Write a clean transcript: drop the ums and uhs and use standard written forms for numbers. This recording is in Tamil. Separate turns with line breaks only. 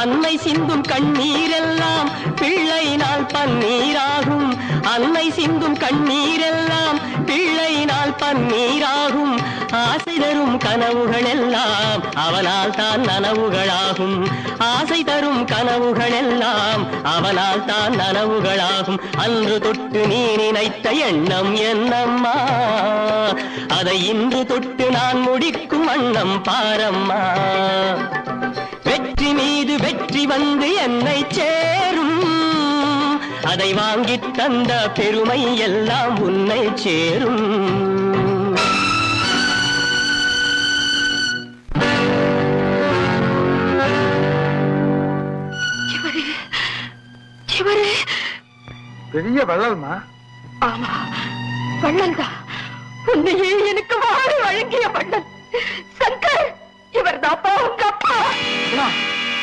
அன்னை சிந்தும் கண்ணீரெல்லாம் பிள்ளையினால் பன்னீராகும். அன்னை சிந்தும் கண்ணீரெல்லாம் பிள்ளையினால் பன்னீராகும். ஆசை தரும் கனவுகள் எல்லாம் அவனால் தான் நனவுகளாகும். ஆசை தரும் கனவுகள் எல்லாம் அவனால் தான் நனவுகளாகும். அன்று தொட்டு நீ நினைத்த எண்ணம் என்னம்மா, அதை இன்று தொட்டு நான் முடிக்கும் வண்ணம் பாரம்மா. வெற்றி மீது வெற்றி வந்து என்னை சேரும், அதை வாங்கித் தந்த பெருமை எல்லாம் உன்னை சேரும்.
பெரிய வள்ளல்மா.
ஆமா, வள்ளல் தான். உன்னையே எனக்கு வாழ வழங்கிய வள்ளல் சங்கர். இவர் தான் உங்க அப்பா.